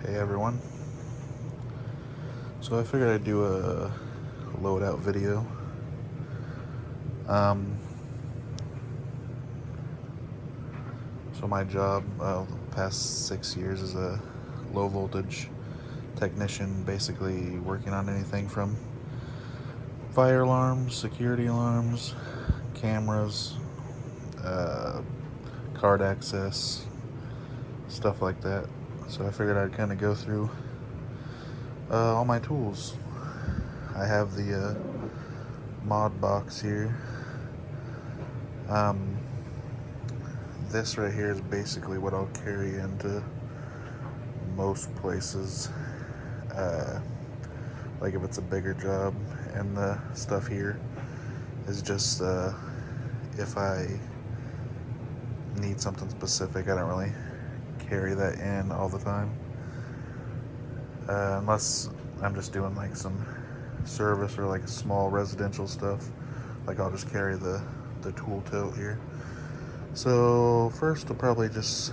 Hey everyone. So I figured I'd do a loadout video. Um, so my job, the past 6 years, is a low voltage technician, basically working on anything from fire alarms, security alarms, cameras, uh, card access, stuff like that. So I figured I'd kind of go through all my tools. I have the mod box here. This right here is basically what I'll carry into most places, like if it's a bigger job, and the stuff here is just if I need something specific. I don't really carry that in all the time, unless I'm just doing like some service or like small residential stuff. Like I'll just carry the tool tote here. So first I'll probably just,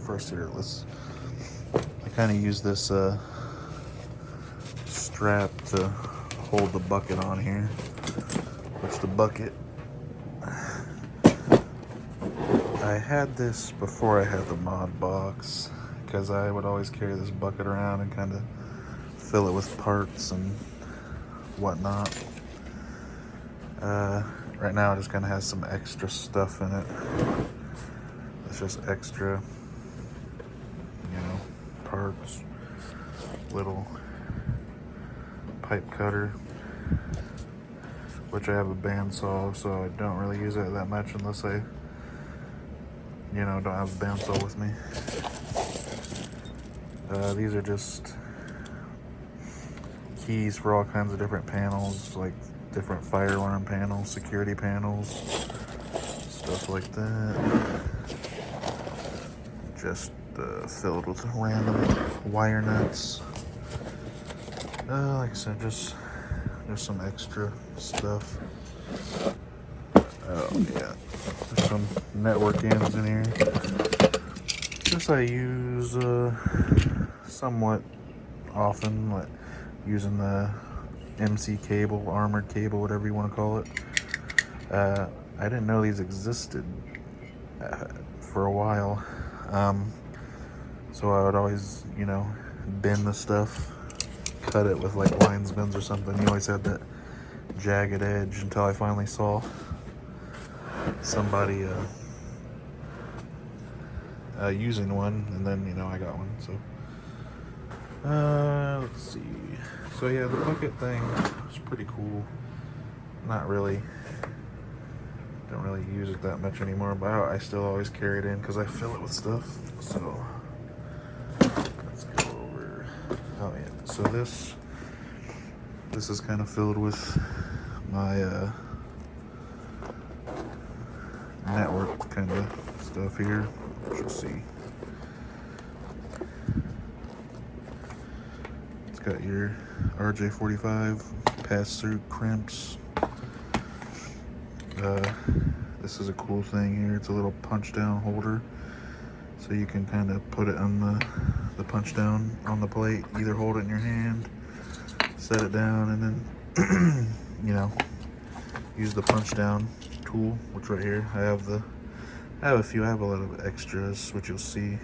first here, I kind of use this strap to hold the bucket on here, which the bucket, I had this before I had the mod box, because I would always carry this bucket around and kind of fill it with parts and whatnot. Right now it just kind of has some extra stuff in it. It's just extra, parts, little pipe cutter, which I have a bandsaw, so I don't really use it that much unless I, don't have a bandsaw with me. These are just keys for all kinds of different panels, like different fire alarm panels, security panels, stuff like that. Just filled with random wire nuts. Like I said, just some extra stuff. Oh yeah, there's some network ends in here. This I use somewhat often, like using the MC cable, armored cable, whatever you want to call it. I didn't know these existed for a while. So I would always, bend the stuff, cut it with like lines bends or something. You always had that jagged edge until I finally saw somebody using one, and then I got one. So let's see. So yeah, the bucket thing is pretty cool. Not really, don't really use it that much anymore, but I still always carry it in because I fill it with stuff. So let's go over. Oh yeah, so this is kind of filled with my network kind of stuff here, which you'll see. It's got your RJ45 pass-through crimps. This is a cool thing here. It's a little punch-down holder, so you can kind of put it on the punch-down on the plate. Either hold it in your hand, set it down, and then use the punch-down tool, which right here I have a lot of extras, which you'll see.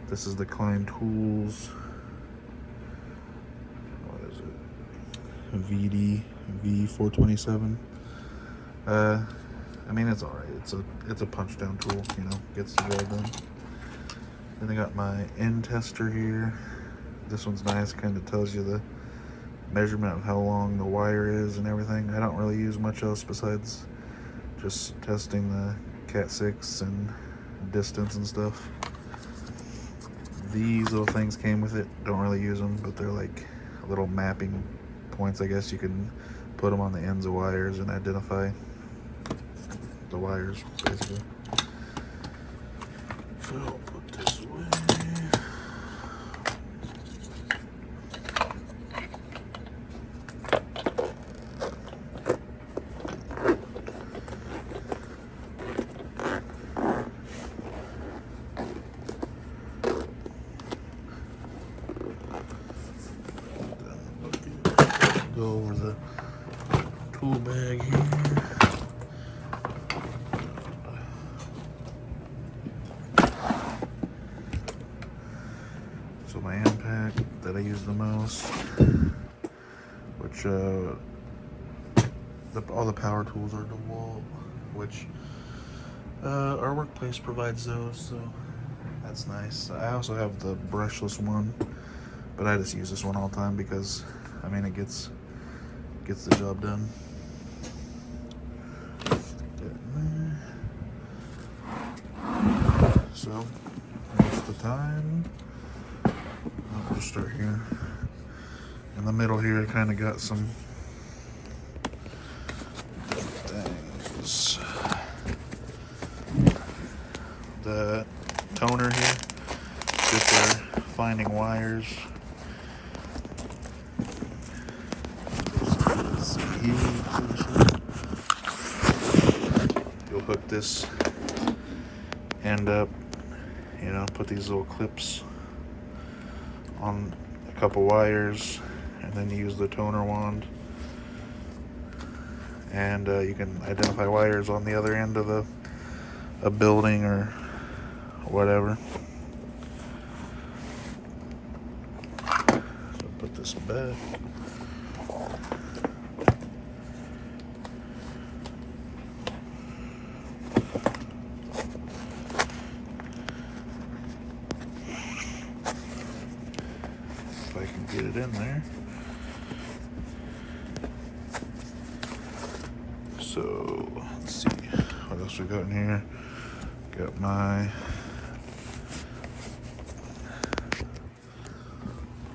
This is the Klein Tools, what is it, VD V427. I mean, it's alright. It's a punch down tool, gets the job done. Then I got my end tester here. This one's nice, kind of tells you the measurement of how long the wire is and everything. I don't really use much else besides just testing the Cat 6 and distance and stuff. These little things came with it. Don't really use them, but they're like little mapping points, I guess. You can put them on the ends of wires and identify the wires, basically. So I'll put this away. go over the tool bag here. So my impact that I use the most, which all the power tools are DeWalt, which our workplace provides those, so that's nice. I also have the brushless one, but I just use this one all the time because, I mean, it gets the job done. So most of the time, I'll just start here. In the middle here, I kind of got some things. The toner here, good for finding wires. You'll hook this end up, you know, put these little clips on a couple wires, and then use the toner wand, and you can identify wires on the other end of a building or whatever. So put this back. If I can get it in there. So let's see what else we got in here. Got my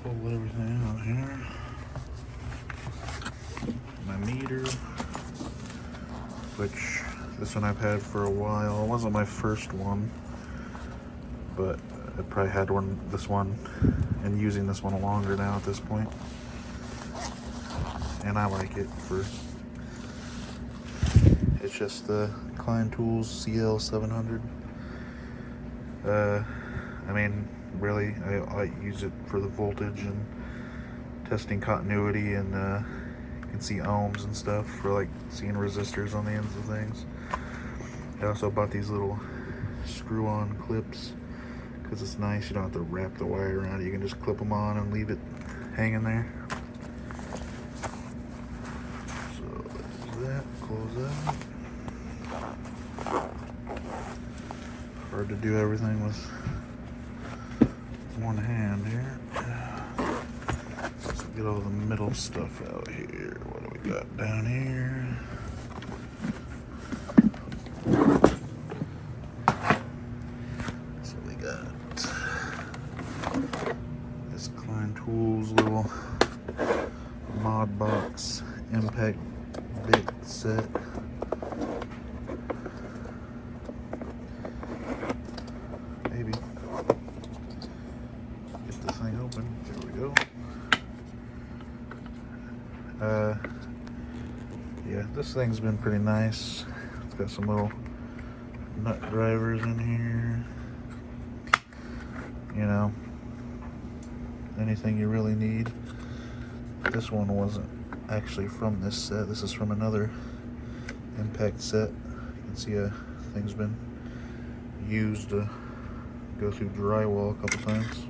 pull everything out here. My meter, which this one I've had for a while. It wasn't my first one, but I probably had this one, and using this one longer now at this point. And I like it for. It's just the Klein Tools CL700. I mean, really, I use it for the voltage and testing continuity, and you can see ohms and stuff for like seeing resistors on the ends of things. I also bought these little screw-on clips because it's nice. You don't have to wrap the wire around it. You can just clip them on and leave it hanging there. So there's that. Close that. Hard to do everything with one hand here. Let's get all the middle stuff out here. What do we got down here? So we got this Klein Tools little mod box impact bit set. Maybe get this thing open. There we go. Yeah, this thing's been pretty nice. It's got some little nut drivers in here. You know, anything you really need. This one wasn't actually from this set. This is from another impact set. You can see a thing's been used to go through drywall a couple times.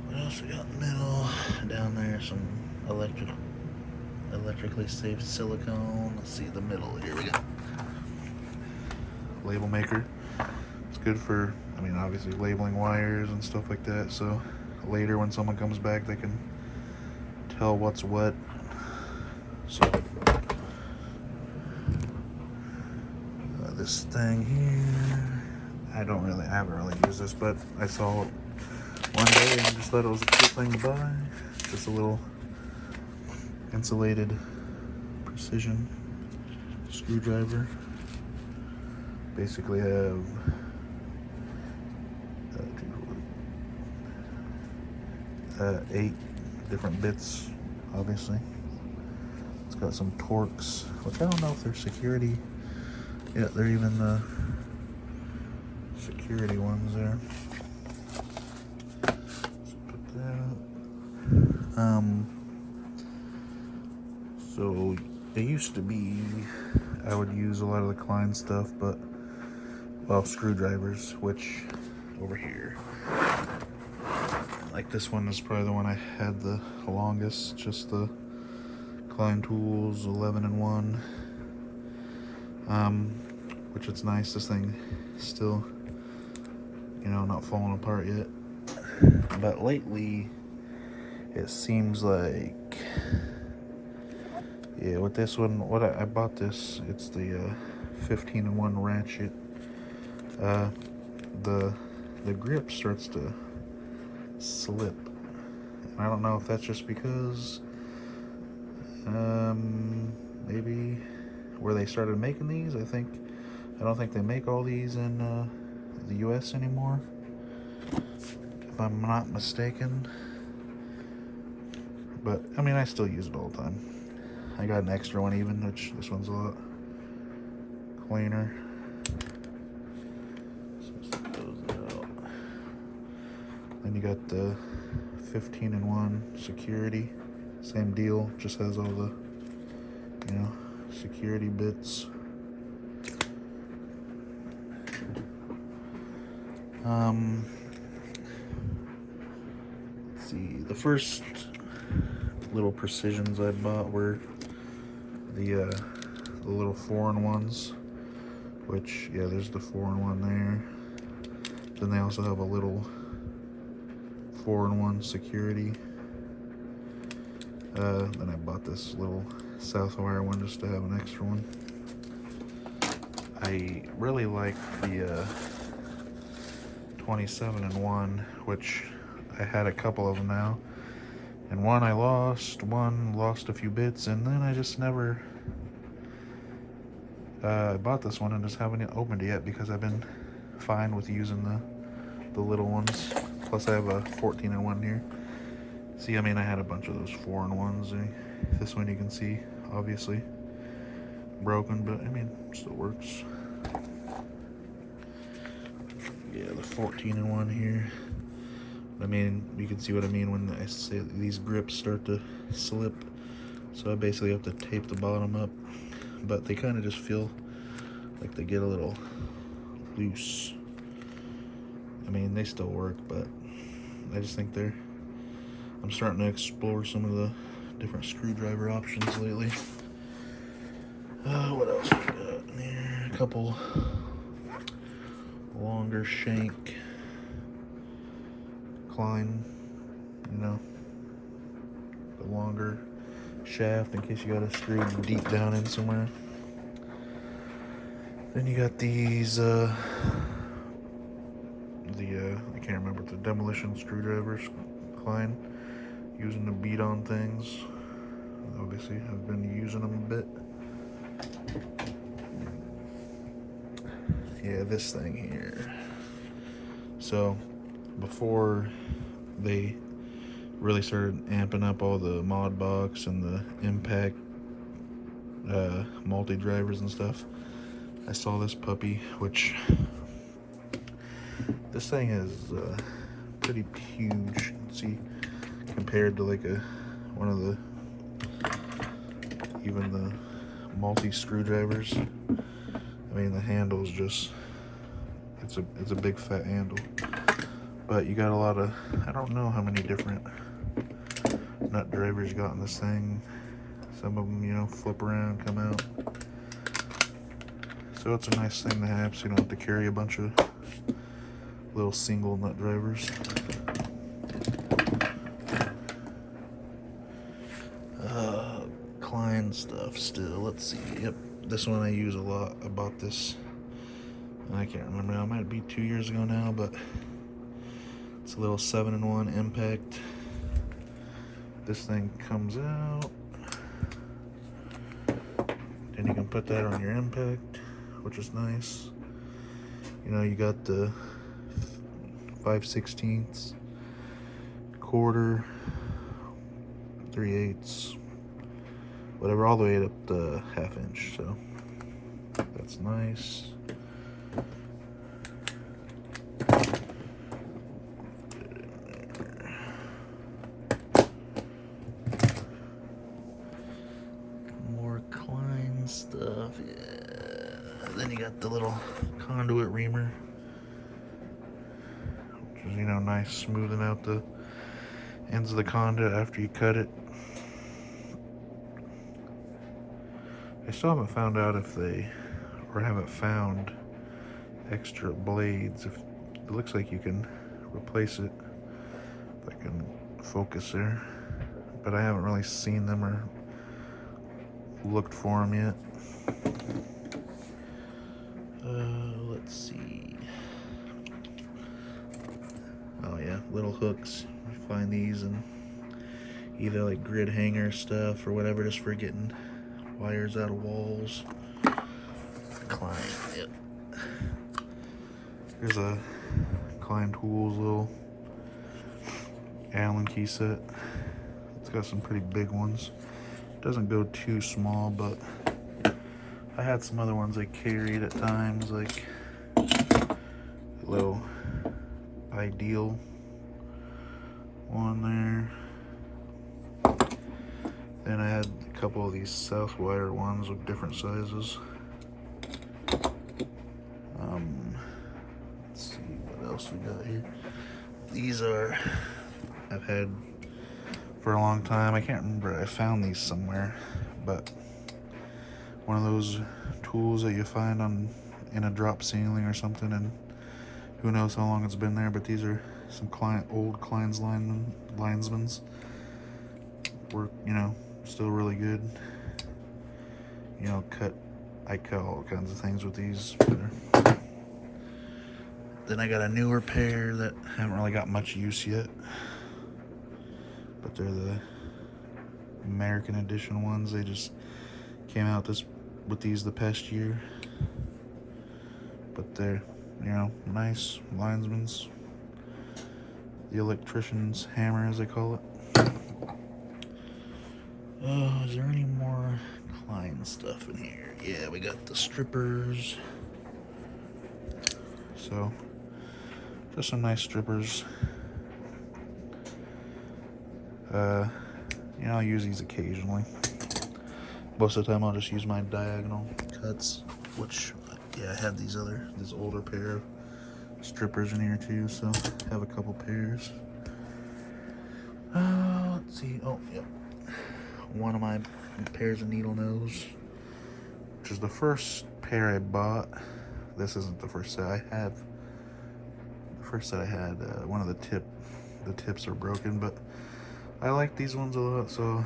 What else we got in the middle? Down there, some electrically safe silicone. Let's see the middle. Here we go. Label maker. It's good for, I mean, obviously labeling wires and stuff like that, so later when someone comes back they can tell what's what. So this thing here, I haven't really used this, but I saw it one day and just thought it was a cool thing to buy. Just a little insulated precision screwdriver. Basically have 8 different bits, obviously. It's got some Torx, which I don't know if they're security Yeah, they're even the security ones there. Let's put that. So it used to be I would use a lot of the Klein stuff, but well, screwdrivers, which over here, like this one is probably the one I had the longest, just the Klein Tools 11-in-1, which it's nice. This thing is still, you know, not falling apart yet. But lately, it seems like, yeah, with this one, what I bought this, it's the 15-in-1 ratchet. The grip starts to slip. And I don't know if that's just because maybe where they started making these. I don't think they make all these in the US anymore, if I'm not mistaken. But I mean, I still use it all the time. I got an extra one even, which this one's a lot cleaner. Then you got the 15-in-1 security, same deal, just has all the, you know, security bits. Let's see, the first little precisions I bought were the little 4-in-1s, which, yeah, there's the 4-in-1 there. Then they also have a little 4-in-1 security. Then I bought this little Southwire one just to have an extra one. I really like the 27-in-1, which I had a couple of them now. And one lost a few bits, and then I just never bought this one and just haven't opened it yet because I've been fine with using the little ones. Plus I have a 14-in-1 here. See, I mean, I had a bunch of those 4-in-1s. This one you can see, obviously broken, but I mean, still works. Yeah, the 14-in-1 here. I mean, you can see what I mean when I say these grips start to slip. So I basically have to tape the bottom up, but they kind of just feel like they get a little loose. I mean, they still work, but I just think I'm starting to explore some of the different screwdriver options lately. What else we got in here? A couple longer shank Klein, you know, the longer shaft in case you got to screw deep down in somewhere. Then you got these I can't remember, the demolition screwdrivers, Klein, using to beat on things. Obviously, I've been using them a bit. Yeah, this thing here. So, before they really started amping up all the mod box and the impact multi-drivers and stuff, I saw this puppy, which this thing is pretty huge. See, compared to like one of the even the multi screwdrivers. I mean, the handle's just it's a big fat handle. But you got a lot of, I don't know how many different nut drivers you got in this thing. Some of them, you know, flip around, come out. So it's a nice thing to have, so you don't have to carry a bunch of little single nut drivers. Klein stuff still. Let's see. Yep, this one I use a lot. I bought this, I can't remember now, it might be 2 years ago now, but it's a little 7-in-1 impact. This thing comes out, then you can put that on your impact, which is nice. You know, you got the 5/16, quarter, 3/8, whatever, all the way up to 1/2 inch. So that's That's nice. More Klein stuff. Yeah. Then you got the little conduit reamer, which is, you know, nice, smoothing out the ends of the conduit after you cut it. I still haven't found out if they, or haven't found extra blades. If it looks like you can replace it, if I can focus there, but I haven't really seen them or looked for them yet. Let's see. Oh yeah, little hooks. You find these in either like grid hanger stuff or whatever, just for getting wires out of walls. Klein, yep. Here's a Klein Tools little Allen key set. It's got some pretty big ones. Doesn't go too small, but I had some other ones I carried at times, like a little Ideal one there. Then I had a couple of these Southwire ones with different sizes. Let's see what else we got here. These are, I've had for a long time. I can't remember, I found these somewhere, but one of those tools that you find in a drop ceiling or something, and who knows how long it's been there, but these are some old Klein's linesmans. Work, you know, still really good. You know, I cut all kinds of things with these. Then I got a newer pair that haven't really got much use yet, but they're the American edition ones. They just came out with these the past year, but they're, you know, nice linesmans. The electrician's hammer, as they call it. Oh, is there any more Klein stuff in here? Yeah, we got the strippers. So, just some nice strippers. You know, I'll use these occasionally. Most of the time I'll just use my diagonal cuts, which, yeah, I had this older pair of strippers in here too, so I have a couple pairs. Let's see, oh, yep. One of my pairs of needle nose, which is the first pair I bought. This isn't the first set I had. The first set I had, one of the tips are broken, but I like these ones a lot, so,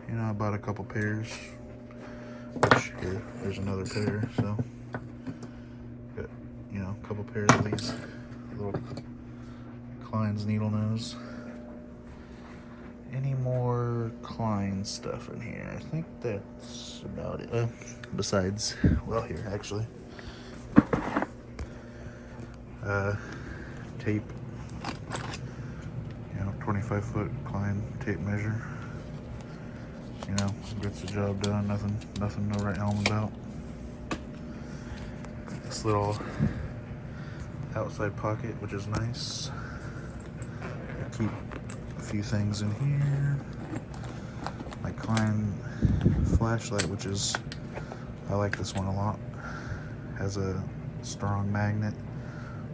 you know, I bought a couple pairs. Which, here, there's another pair, so got, you know, a couple pairs of these little Klein's needle nose. Any more Klein stuff in here? I think that's about it. Besides, well, here actually, tape. You know, 25-foot Klein tape measure. You know, gets the job done. Nothing to write home about. This little outside pocket, which is nice. I keep a few things in here. My Klein flashlight, which is, I like this one a lot. Has a strong magnet,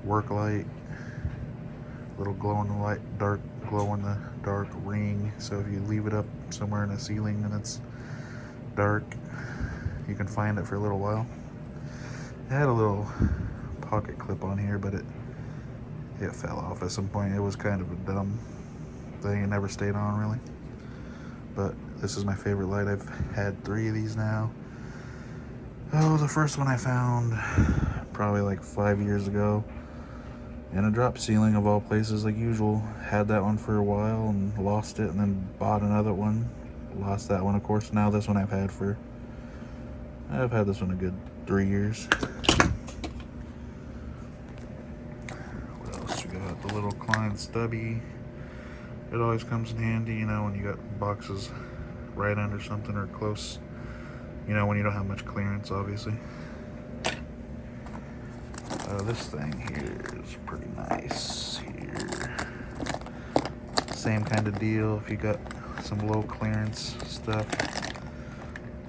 work light, little glow in the light, glow in the dark ring. So if you leave it up somewhere in the ceiling and it's dark, you can find it for a little while. It had a little pocket clip on here, but it fell off at some point. It was kind of a dumb thing. It never stayed on really. But this is my favorite light. I've had 3 of these now. Oh, the first one I found probably like 5 years ago in a drop ceiling of all places, like usual. Had that one for a while and lost it, and then bought another one. Lost that one, of course. Now this one I've had this one a good 3 years. What else we got? The little Klein stubby. It always comes in handy, you know, when you got boxes right under something or close. You know, when you don't have much clearance, obviously. This thing here is pretty nice here. Same kind of deal if you got some low clearance stuff.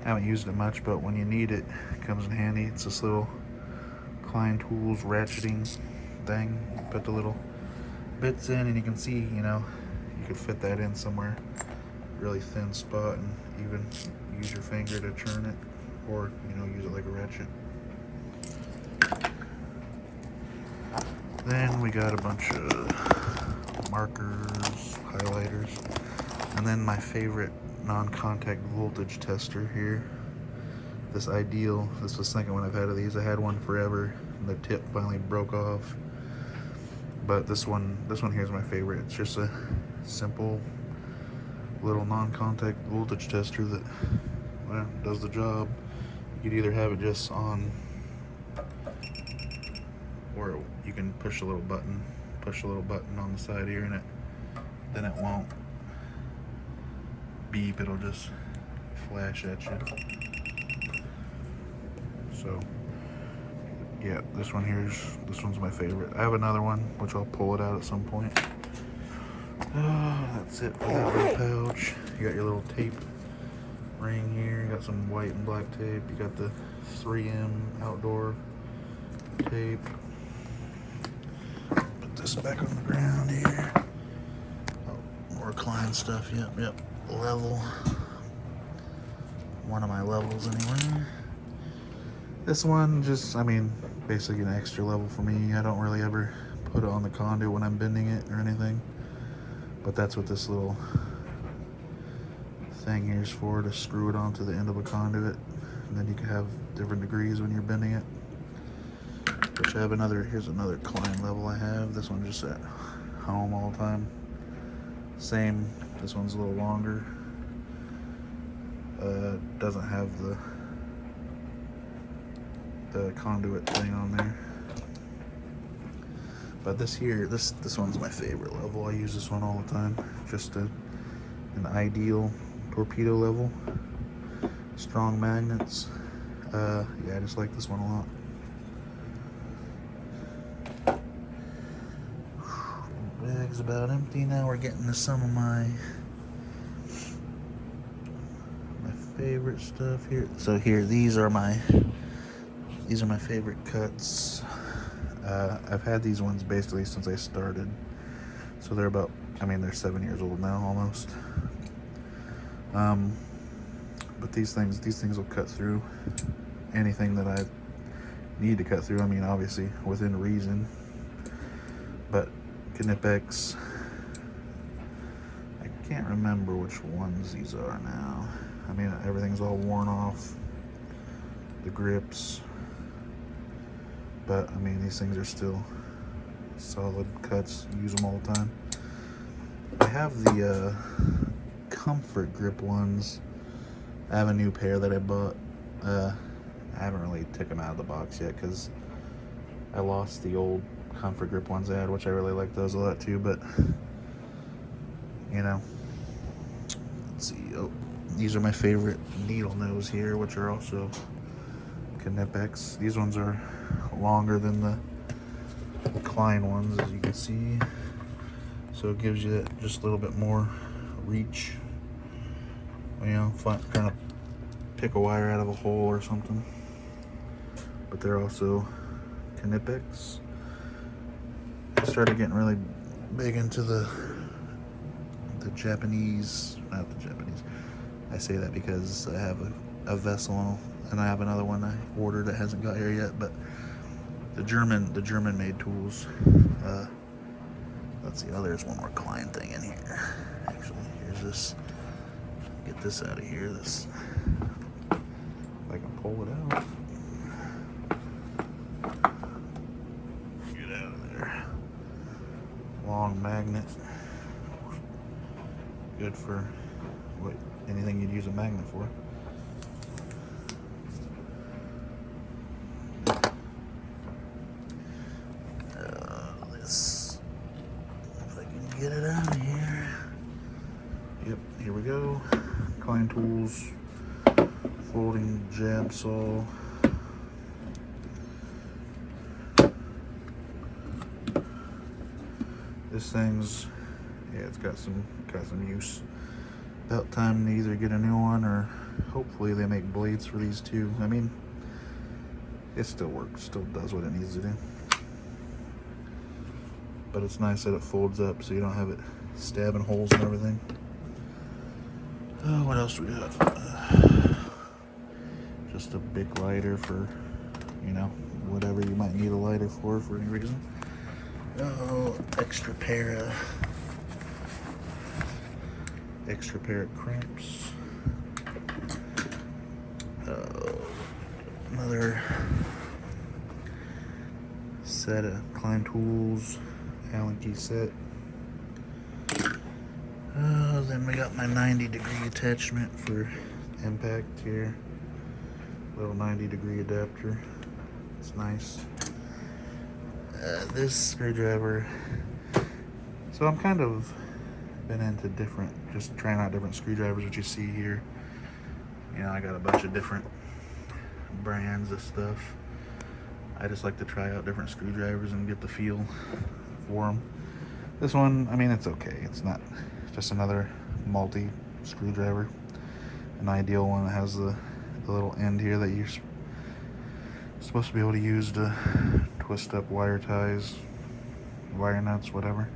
I haven't used it much, but when you need it, it comes in handy. It's this little Klein Tools ratcheting thing. You put the little bits in and you can see, you know, you could fit that in somewhere really thin spot and even use your finger to turn it, or, you know, use it like a ratchet. Then we got a bunch of markers, highlighters, and then my favorite non-contact voltage tester here. This Ideal. This was the second one I've had of these. I had one forever, and the tip finally broke off. But this one here is my favorite. It's just a simple little non-contact voltage tester that, well, does the job. You'd either have it just on, or you can push a little button on the side here, and then it won't beep. It'll just flash at you. So yeah, this one's my favorite. I have another one which I'll pull it out at some point. That's it for that little pouch. You got your little tape ring here. You got some white and black tape. You got the 3M outdoor tape. Put this back on the ground here. Oh, more Klein stuff. Yep. Level. One of my levels anyway. This one just, I mean, basically an extra level for me. I don't really ever put it on the conduit when I'm bending it or anything. But that's what this little thing here is for, to screw it onto the end of a conduit. And then you can have different degrees when you're bending it. Which I have here's another Klein level I have. This one's just at home all the time. Same, this one's a little longer. Doesn't have the conduit thing on there. But this one's my favorite level. I use this one all the time. Just an Ideal torpedo level. Strong magnets. Yeah, I just like this one a lot. Bag's about empty. Now we're getting to some of my favorite stuff here. So here, these are my favorite cuts. I've had these ones basically since I started. So they're they're 7 years old now almost. But these things will cut through anything that I need to cut through. I mean, obviously within reason. But Knipex, I can't remember which ones these are now. I mean, everything's all worn off. The grips. But I mean, these things are still solid cuts. Use them all the time. I have the Comfort grip ones. I have a new pair that I bought. I haven't really took them out of the box yet because I lost the old Comfort grip ones I had, which I really like those a lot too. But you know, let's see. Oh, these are my favorite needle nose here, which are also Knipex. These ones are longer than the Klein ones, as you can see, so it gives you just a little bit more reach, you know, trying to pick a wire out of a hole or something. But they're also Knipex. I started getting really big into the Japanese, not the Japanese, I say that because I have a vessel and I have another one I ordered that hasn't got here yet, but the German made tools. Let's see, oh, there's one more Klein thing in here. Actually, here's this. Get this out of here. This, if I can pull it out. Get out of there. Long magnet. Good for anything you'd use a magnet for. Get it out of here. Yep, here we go. Klein Tools folding jab saw. This thing's, yeah, it's got some use. About time to either get a new one, or hopefully they make blades for these too. I mean, it still works, still does what it needs to do. But it's nice that it folds up so you don't have it stabbing holes and everything. What else we got? Just a big lighter for, you know, whatever you might need a lighter for any reason. Oh, extra pair of crimps. Another set of Klein Tools Allen key set. Then we got my 90-degree attachment for impact here. Little 90-degree adapter. It's nice. This screwdriver. So I'm kind of been into just trying out different screwdrivers, which you see here. You know, I got a bunch of different brands of stuff. I just like to try out different screwdrivers and get the feel for them. This one, I mean, it's okay. It's not just another multi screwdriver. An ideal one that has the little end here that you're supposed to be able to use to twist up wire ties, wire nuts, whatever.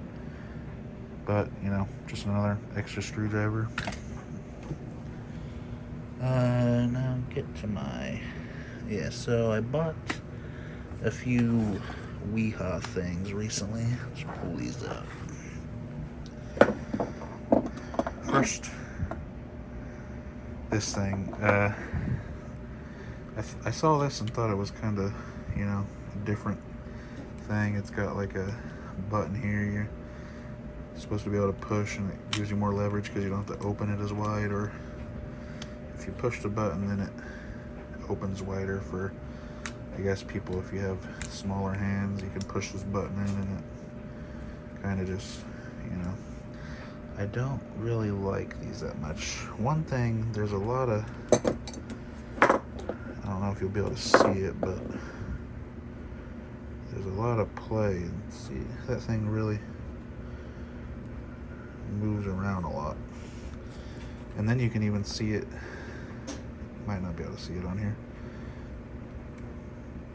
But, you know, just another extra screwdriver. Now get to my... Yeah, so I bought a few Weehaw things recently. Let's pull these out. First, this thing. I saw this and thought it was kind of, you know, a different thing. It's got like a button here. You're supposed to be able to push, and it gives you more leverage because you don't have to open it as wide. Or if you push the button, then it opens wider for, I guess, people. If you have smaller hands, you can push this button in and it kind of just, you know. I don't really like these that much. One thing, there's a lot of, I don't know if you'll be able to see it, but there's a lot of play. See, that thing really moves around a lot. And then you can even see it, you might not be able to see it on here,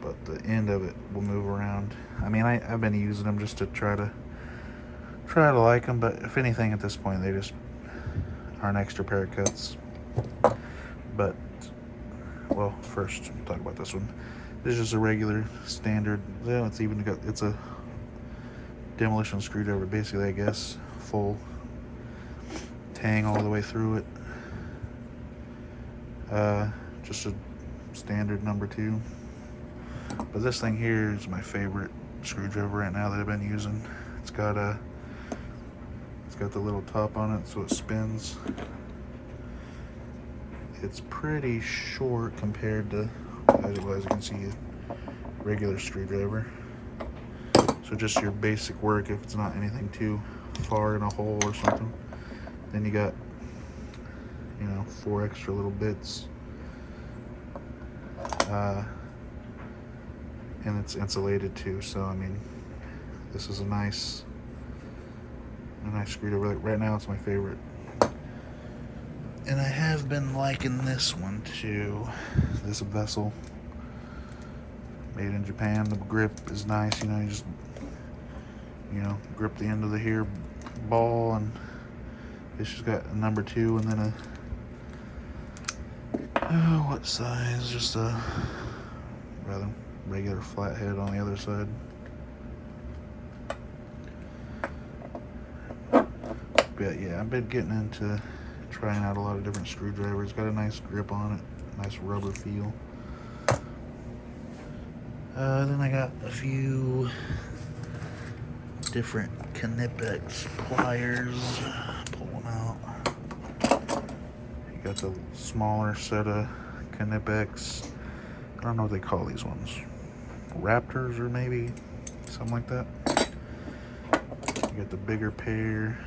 but the end of it will move around. I mean, I've been using them just to try to like them, but if anything at this point, they just are an extra pair of cuts. But, well, first, we'll talk about this one. This is just a regular standard, well, it's a demolition screwdriver, basically, I guess, full tang all the way through it. Just a standard number 2. But this thing here is my favorite screwdriver right now that I've been using. It's got the little top on it, so it spins. It's pretty short compared to, as you can see, a regular screwdriver. So just your basic work, if it's not anything too far in a hole or something. Then you got, you know, 4 extra little bits. And it's insulated too, so I mean, this is a nice screwdriver. Like right now, it's my favorite. And I have been liking this one too. This vessel, made in Japan. The grip is nice. You know, you just, you know, grip the end of the hair ball, and it's just got a number 2, and then what size? Just a rather regular flathead on the other side. But yeah, I've been getting into trying out a lot of different screwdrivers. Got a nice grip on it, nice rubber feel. Then I got a few different Knipex pliers. Pull them out. You got the smaller set of Knipex. I don't know what they call these ones. Raptors or maybe something like that. You got the bigger pair.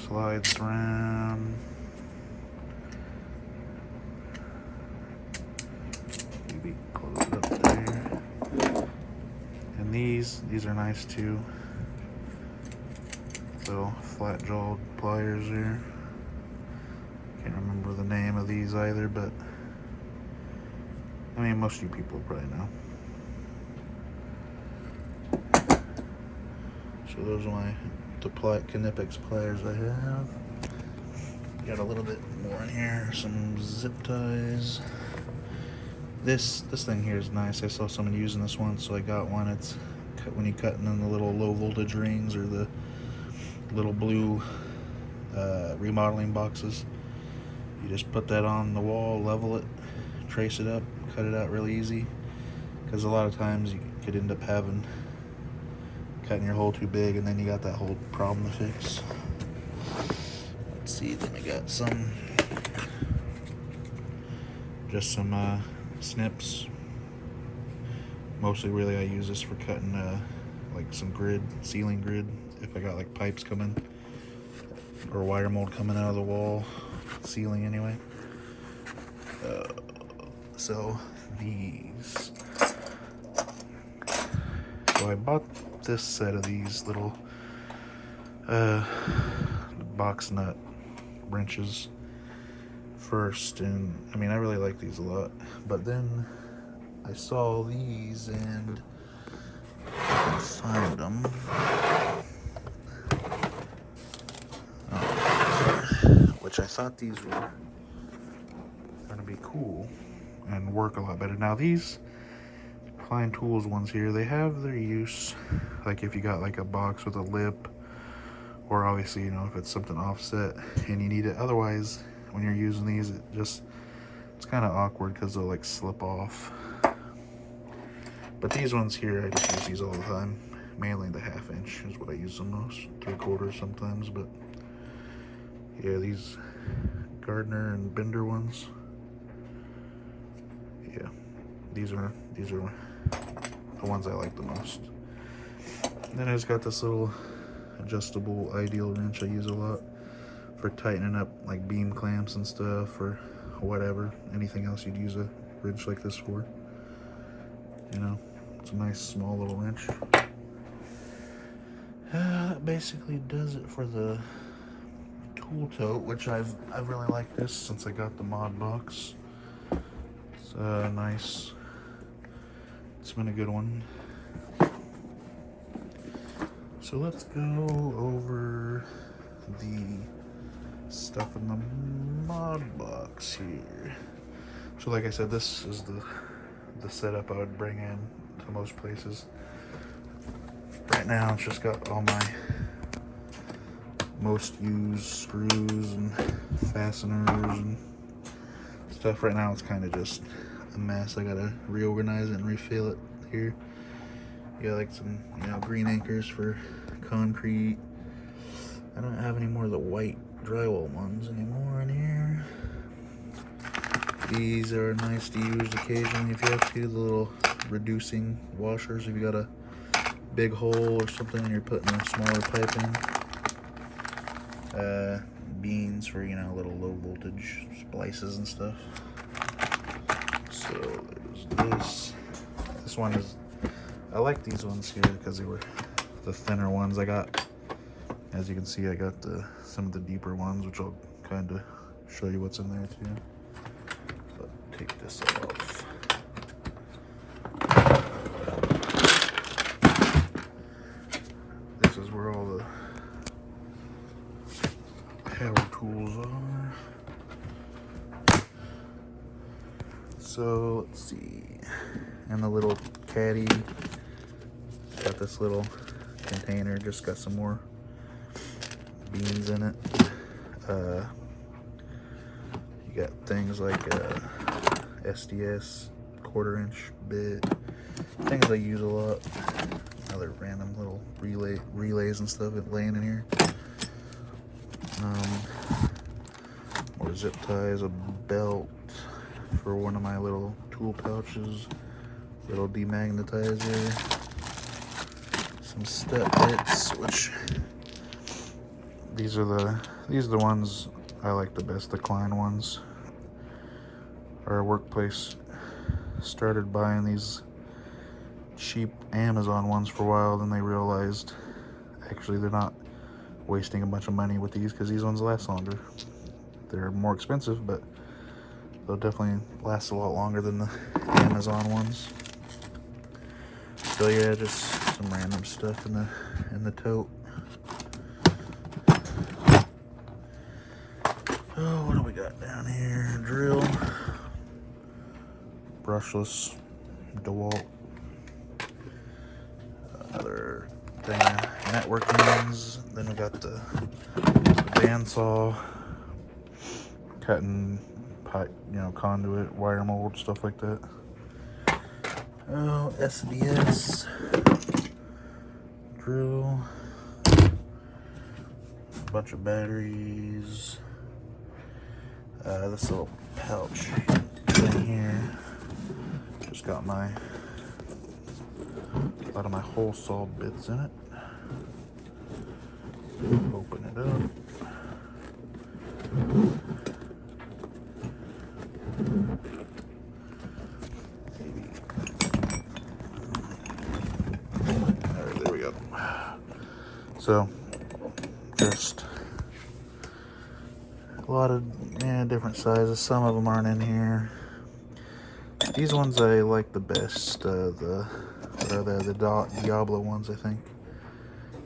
Slides around. Maybe close it up there. And these are nice too. little flat-jawed pliers here. Can't remember the name of these either, but I mean, most of you people probably know. So those are my Knipex pliers I have. Got a little bit more in here, some zip ties. This thing here is nice. I saw someone using this one, so I got one. It's when you're cutting in the little low voltage rings or the little blue remodeling boxes. You just put that on the wall, level it, trace it up, cut it out really easy. Because a lot of times you could end up cutting your hole too big, and then you got that whole problem to fix. Let's see, then I got some snips. Mostly really I use this for cutting like some ceiling grid, if I got like pipes coming or wire mold coming out of the wall, ceiling anyway. So I bought this set of these little box nut wrenches first, and I mean, I really like these a lot, but then I saw these and I can find them. Which I thought these were gonna be cool and work a lot better. Now these Fine Tools ones here, they have their use, like if you got like a box with a lip, or obviously, you know, if it's something offset and you need it. Otherwise, when you're using these, it's kind of awkward because they'll like slip off. But these ones here, I just use these all the time. Mainly the 1/2 inch is what I use the most, 3/4 sometimes. But yeah, these Gardner and Bender ones. Yeah, these are the ones I like the most. And then I just got this little adjustable ideal wrench I use a lot for tightening up like beam clamps and stuff, or whatever, anything else you'd use a wrench like this for. You know, it's a nice small little wrench. That basically does it for the tool tote, which I've really liked this since I got the mod box. It's nice. It's been a good one. So let's go over the stuff in the mod box here. So like I said, this is the setup I would bring in to most places. Right now it's just got all my most used screws and fasteners and stuff. Right now it's kind of just a mess. I gotta reorganize it and refill it here. Yeah, like some, you know, green anchors for concrete. I don't have any more of the white drywall ones anymore in here. These are nice to use occasionally if you have to, the little reducing washers if you got a big hole or something and you're putting a smaller pipe in. Beans for, you know, little low voltage splices and stuff. So there's this. This one is, I like these ones here because they were the thinner ones. I got, as you can see, I got some of the deeper ones, which I'll kind of show you what's in there too. But take this off. This is where all the power tools are. So let's see, and the little caddy, got this little container, just got some more beans in it. You got things like SDS 1/4 inch bit, things I use a lot. Other random little relays and stuff laying in here. More zip ties, a belt for one of my little tool pouches, little demagnetizer, some step bits, which these are the ones I like the best, the Klein ones. Our workplace started buying these cheap Amazon ones for a while, then they realized actually they're not wasting a bunch of money with these because these ones last longer. They're more expensive, but they'll definitely last a lot longer than the Amazon ones. So yeah, just some random stuff in the tote. Oh, what do we got down here? Drill, brushless DeWalt, another thing of networkings. Then we got the bandsaw, cutting pipe, conduit, wire mold, stuff like that. Oh, SDS, drill, a bunch of batteries. This little pouch thing here just got a lot of my hole saw bits in it. Open it up. There we go. So just a lot of different sizes. Some of them aren't in here. These ones I like the best. The Diablo ones, I think.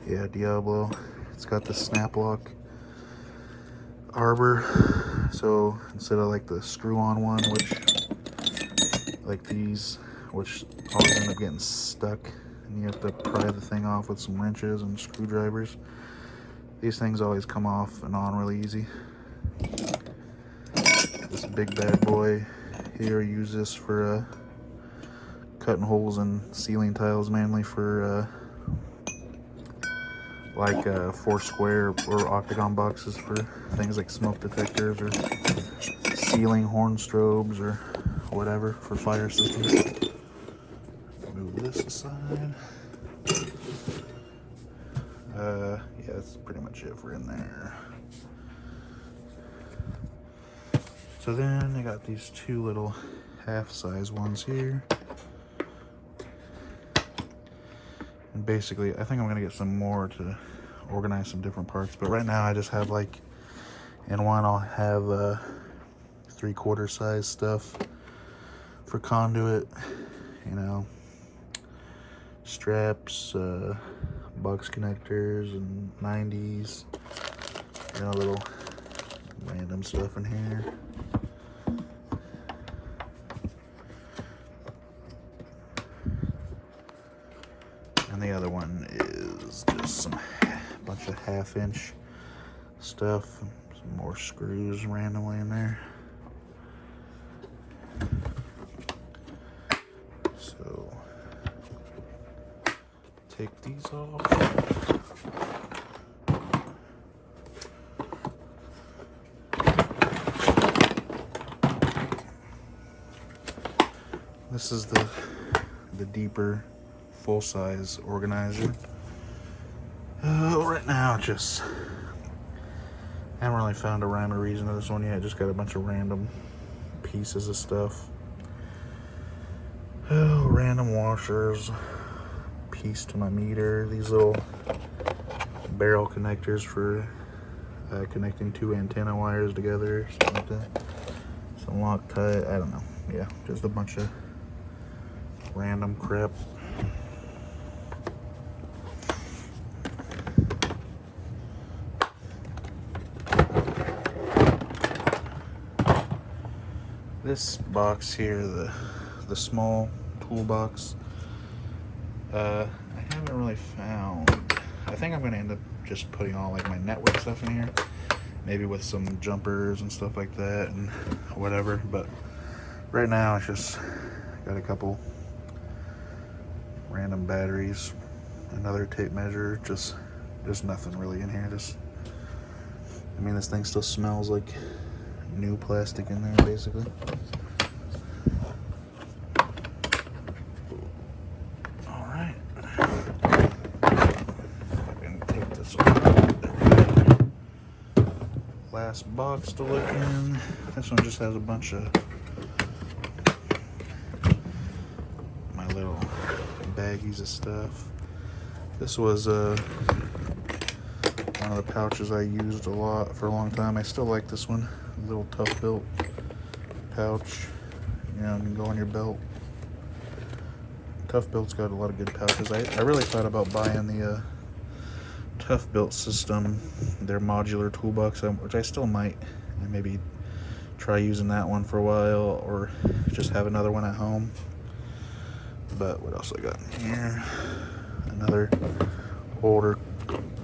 Yeah, Diablo. It's got the snap lock arbor. So instead of like the screw-on one, which like these, which always end up getting stuck, and you have to pry the thing off with some wrenches and screwdrivers. These things always come off and on really easy. This big bad boy here, use this for cutting holes in ceiling tiles, mainly for like 4-square or octagon boxes for things like smoke detectors or ceiling horn strobes or whatever for fire systems. Move this aside. Yeah, that's pretty much it for in there. So then I got these two little half-size ones here. And basically, I think I'm gonna get some more to organize some different parts. But right now I just have like, in one I'll have 3/4 size stuff for conduit, straps, box connectors and 90s, little random stuff in here. And the other one is just some bunch of 1/2-inch stuff, some more screws randomly in there. So take these off. This is the deeper full-size organizer. Right now, I haven't really found a rhyme or reason to this one yet. Just got a bunch of random pieces of stuff. Random washers, piece to my meter. These little barrel connectors for connecting 2 antenna wires together, something like that. Some Loctite, I don't know. Yeah, just a bunch of random crap. This box here, the small toolbox, I haven't really found. I think I'm gonna end up just putting all like my network stuff in here, maybe with some jumpers and stuff like that and whatever. But right now it's just got a couple random batteries, another tape measure, just nothing really in here. This thing still smells like new plastic in there, basically. All right, I can take this one. Last box to look in. This one just has a bunch of my little baggies of stuff. This was one one of the pouches I used a lot for a long time. I still like this one, little Tough Built pouch. You know, it can go on your belt. Tough Built's got a lot of good pouches. I really thought about buying the Tough Built system, their modular toolbox, which I still might, and maybe try using that one for a while, or just have another one at home. But what else I got in here? Another older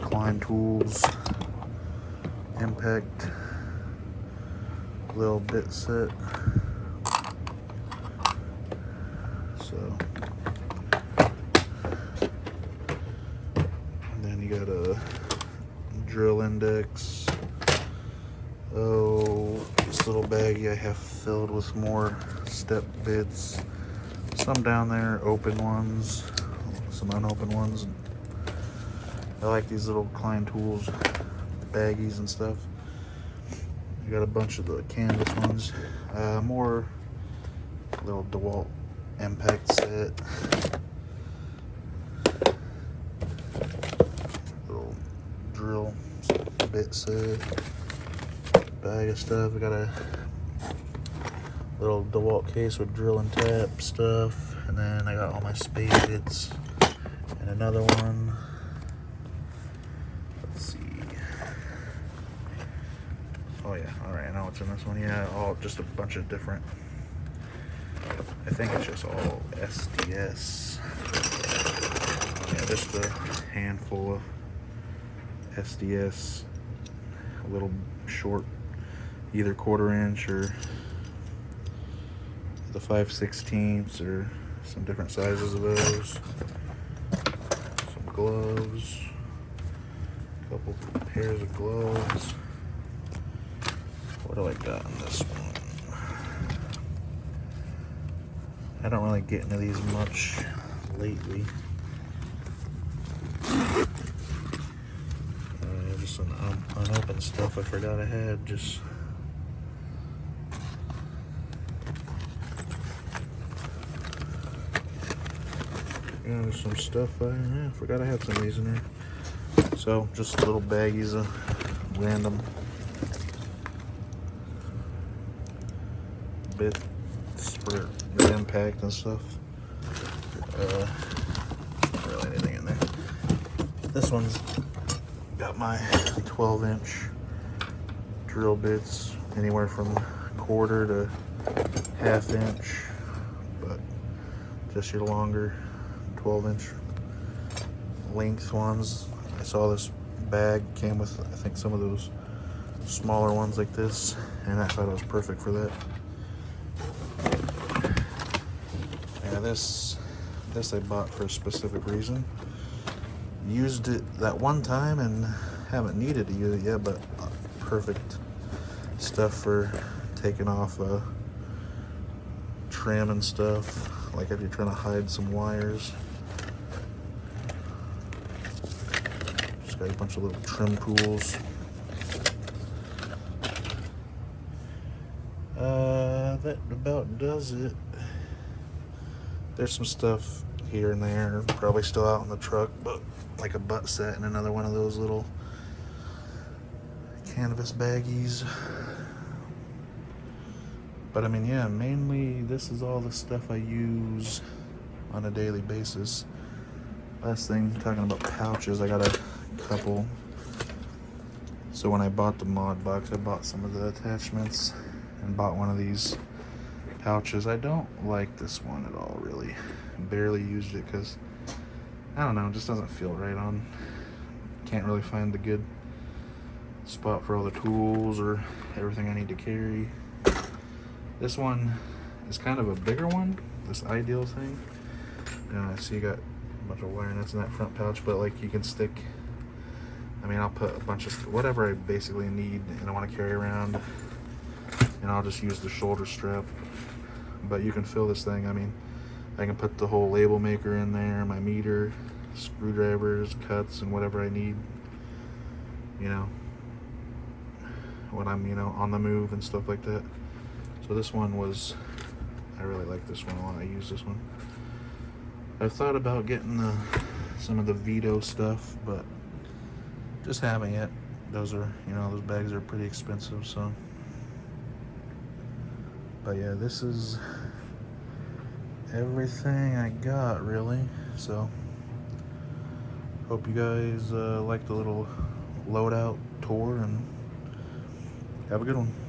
Klein Tools Impact little bit set. So, and then you got a drill index. Oh, this little baggie I have filled with more step bits. Some down there, open ones, some unopened ones. I like these little Klein Tools baggies and stuff. I got a bunch of the canvas ones. More little DeWalt impact set. Little drill bit set. Bag of stuff. I got a little DeWalt case with drill and tap stuff. And then I got all my spade bits. And another one. Let's see. Oh yeah, alright, I know what's in this one. Yeah, all just a bunch of different, I think it's just all SDS. Yeah, just a handful of SDS, a little short, either 1/4 inch or the 5/16 or some different sizes of those. Some gloves, a couple pairs of gloves. What do I got in this one? I don't really get into these much lately. Just some unopened stuff I forgot I had. Just yeah, there's some stuff I forgot I had some of these in there. So just little baggies of random bits for the impact and stuff. Not really anything in there. This one's got my 12-inch drill bits, anywhere from 1/4 to 1/2 inch, but just your longer 12-inch length ones. I saw this bag came with, I think, some of those smaller ones like this, and I thought it was perfect for that. Yeah, this I bought for a specific reason. Used it that one time and haven't needed to use it yet, but perfect stuff for taking off trim and stuff, like if you're trying to hide some wires. Just got a bunch of little trim tools. That about does it. There's some stuff here and there, probably still out in the truck, but like a butt set and another one of those little canvas baggies. But I mean, yeah, mainly this is all the stuff I use on a daily basis. Last thing, talking about pouches, I got a couple. So when I bought the mod box, I bought some of the attachments and bought one of these pouches. I don't like this one at all, really. Barely used it because, I don't know, it just doesn't feel right on. Can't really find the good spot for all the tools or everything I need to carry. This one is kind of a bigger one, this Ideal thing. I see you got a bunch of wire nuts in that front pouch, but like you can stick, I mean, I'll put a bunch of whatever I basically need and I want to carry around, and I'll just use the shoulder strap. But you can fill this thing, I mean, I can put the whole label maker in there, my meter, screwdrivers, cuts, and whatever I need, you know, when I'm, you know, on the move and stuff like that. So this one was, I really like this one a lot. I use this one. I've thought about getting some of the Vito stuff, but just having it. Those are, those bags are pretty expensive, so. But yeah, this is everything I got, really. So, hope you guys like the little loadout tour, and have a good one.